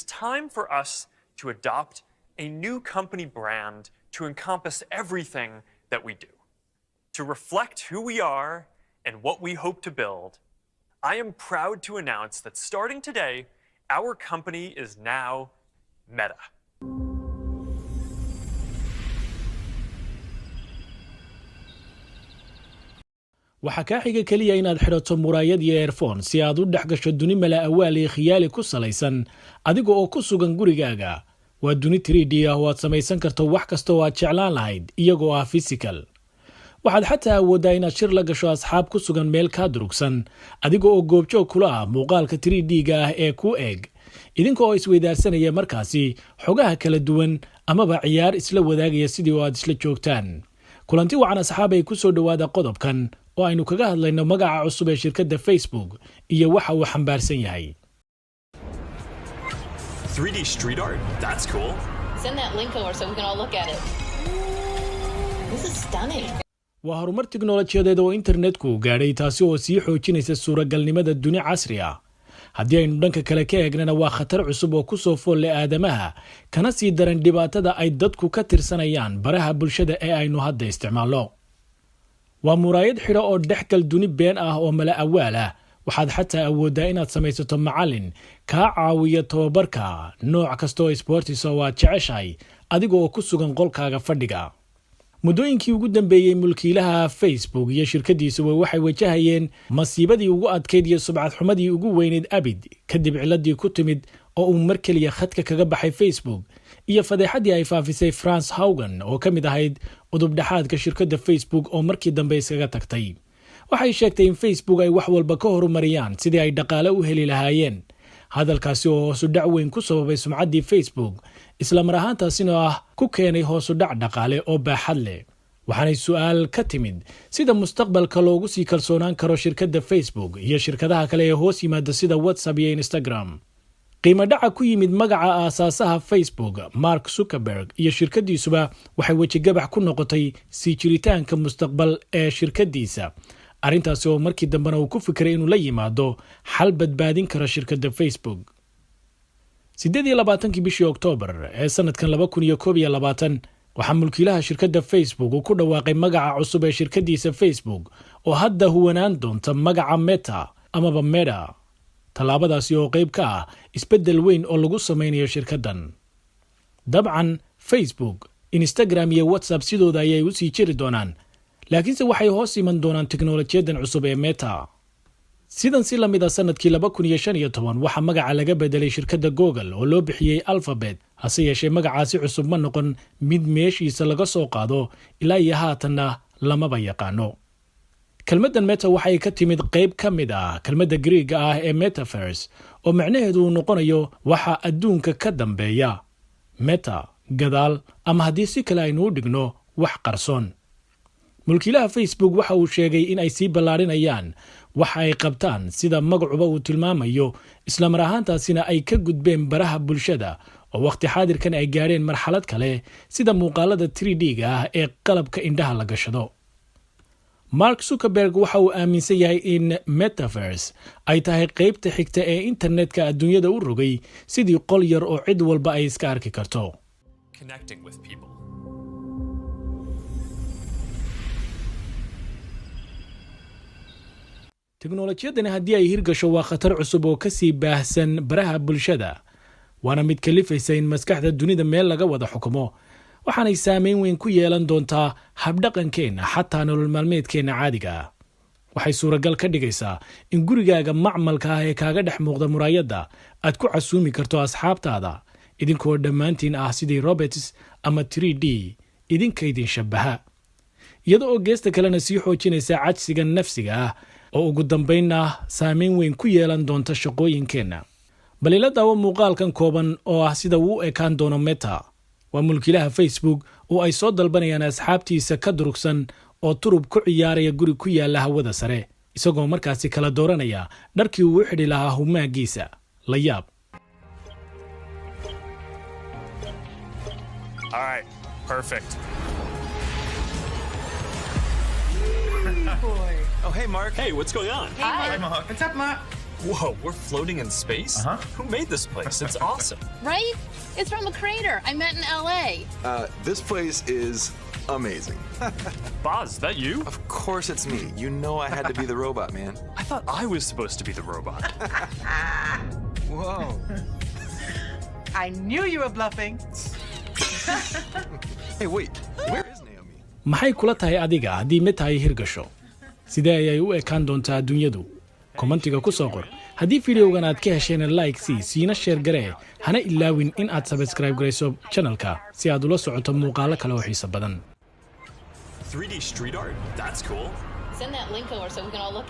time for us to adopt a new company brand to encompass everything that we do. To reflect who we are and what we hope to build, I am proud to announce that starting today, our company is now Meta. waxaa kaa xiga keliya inaad xidhato muraayad iyo earphone si aad u dhex gasho duni mala awaal iyo khiyaali ku salaysan adiga oo ku sugan gurigaaga. waa duni 3D ah oo aad samaysan karto wax kasta oo aad jeclaan lahayd iyagoo ah physical. waxaad xataa awooddaa inaad shir la gasho asxaab ku sugan meel kaa durugsan adiga oo goobjoog kula ah muuqaalka 3D-ga ah ee ku eeg idinka oo isweydaarsanaya markaasi xogaha kala duwan amaba ciyaar isla wadaagaya sidii oo aad isla joogtaan. kulanti wacan asxaab ay ku soo dhowaada qodobkan oo aynu kaga hadlayno magaca cusub ee shirkadda Facebook iyo waxa uu xambaarsan yahay. 3D street art? That's cool. Send that link over so we can all look at it. This is stunning. waa horumar tiknoolajiyadeed oo internetku gaadhay taasi oo sii xoojinaysa suuragalnimada duni casri ah. haddii aynu dhanka kale ka eegnana waa khatar cusub oo ku soo fool leh aadamaha kana sii daran dhibaatada ay dadku ka tirsanayaan baraha bulshada ee aynu hadda isticmaalno. waa muraayad xidho oo dhexgal duni been ah oo mala awaal ah. waxaad xataa awooddaa inaad samaysato macallin kaa caawiya tababarka nooc kasta oo sportis oo aad jeceshahay adiga oo ku sugan qolkaaga fadhiga. muddooyinkii ugu dambeeyey mulkiilaha Facebook iyo shirkadiisuba waxay wajahayeen masiibadii ugu adkayd iyo subcad xumadii ugu weyneyd abid kadib ciladii ku timid oo uu mar keliya khadka kaga baxay Facebook iyo fadeexadii ay faafisay France Haugen oo ka mid ahayd udubdhaxaadka shirkadda Facebook oo markii dambe iskaga tagtay. waxay sheegtay in Facebook ay wax walba ka horumariyaan sidii ay dhaqaale u heli lahaayeen. hadalkaasi oo hoosu dhac weyn ku sababay sumcaddii Facebook isla mar ahaantaasina ah ku keenay hoosu dhac dhaqaale oo baaxad leh. waxaanay su'aal ka timid sida mustaqbalka loogu sii kalsoonaan karo shirkadda Facebook iyo shirkadaha kale ee hoos yimaada sida WhatsApp iyo Instagram. qiimo dhaca ku yimid magaca aasaasaha Facebook Mark Zuckerberg iyo shirkadiisuba waxay wejigabax ku noqotay sii jiritaanka mustaqbal ee shirkadiisa. arrintaasi oo markii dambena uu ku fikiray inuu la yimaado xal badbaadin kara shirkadda Facebook. 28 bishii Oktoobar ee sanadkan 2021 waxaa mulkiilaha shirkadda Facebook uu ku dhawaaqay magaca cusub ee shirkadiisa Facebook oo hadda huwanaan doonta magaca Meta amaba Meta. tallaabadaasi oo qayb ka ah isbeddel weyn oo lagu samaynayo shirkaddan. dabcan Facebook, Instagram iyo WhatsApp sidooda ayay u sii jiri doonaan laakiinse waxay hoos iman doonaan tiknoolajiyadan cusub ee Meta. sidan si lamid ah sanadkii 2015 waxaa magaca laga bedelay shirkadda Google oo loo bixiyey Alphabet. hase yeeshee magacaasi cusub ma noqon mid meeshiisa laga soo qaado ilaa iyo haatanna lamaba yaqaano. kelmaddan Meta waxay ka timid qayb ka mid ah kelmadda Greek ah ee Metaverse oo macnaheedu uu noqonayo waxa adduunka ka dambeeya. Meta gadaal ama haddii si kale aynu u dhigno wax qarsoon. mulkiilaha Facebook waxa uu sheegay in ay sii ballaarinayaan waxa ay qabtaan sida magacuba uu tilmaamayo isla mar ahaantaasina ay ka gudbeen baraha bulshada oo waqti xaadirkan ay gaadheen marxalad kale sida muuqaalada 3D-ga ah ee qalabka indhaha la gashado. Mark Zuckerberg waxa uu aaminsan yahay in Metaverse ay tahay qaybta xigta ee internetka adduunyada u rogay sidii qol yar oo cid walba ay iska arki karto. Connecting with people. tiknoolajiyadani haddii ay hirgasho waa khatar cusub oo ka sii baahsan baraha bulshada waana mid kalifaysa in maskaxda dunida meel laga wada xukumo. waxaanay saameyn weyn ku yeelan doontaa habdhaqankeenna xataa nolol maalmeedkeenna caadiga ah. waxay suuragal ka dhigaysaa in gurigaaga macmalka ah ee kaaga dhex muuqda muraayadda aad ku casuumi karto asxaabtaada idinkoo dhammaantiin ah sidii robots ama 3D idinka idin shabaha, iyada oo geesta kalena sii xoojinaysa cajsiga nafsiga ah oo ugu dambaynna saameyn weyn ku yeelan doonta shaqooyinkeenna. bal ila daawo muuqaalkan kooban oo ah sida uu ekaan doono Meta. waa mulkiilaha Facebook oo ay soo dalbanayaan asxaabtiisa ka durugsan oo turub ku ciyaaraya guri ku yaala hawada sare isagoo markaasi kala dooranaya dharkii uu xidhi lahaa humaagiisa. la yaab. All right, perfect. Boy. Oh, hey, Mark. Hey, what's going on? Hey, Hi. Mark. What's up, Mark? Whoa, we're floating in space? Who made this place? It's awesome. Right? It's from a crater I met in LA. This place is amazing. Boz, is that you? Of course it's me. You know I had to be the robot, man. I thought I was supposed to be the robot. Whoa. I knew you were bluffing. Hey, wait. Where is Naomi? maxay kula tahay adiga haddii mid tahay hirgasho sidee ayay u ekaan doontaa adduunyadu kommentiga ku soo qor haddii fideogan aad ka hesheen like siina sheer garee hana ilaawin in aad subscribe garayso channelka si aad ula socoto muuqaalo kale oo xiiso badan 3D street art? That's cool. Send that link over so we can all look at it.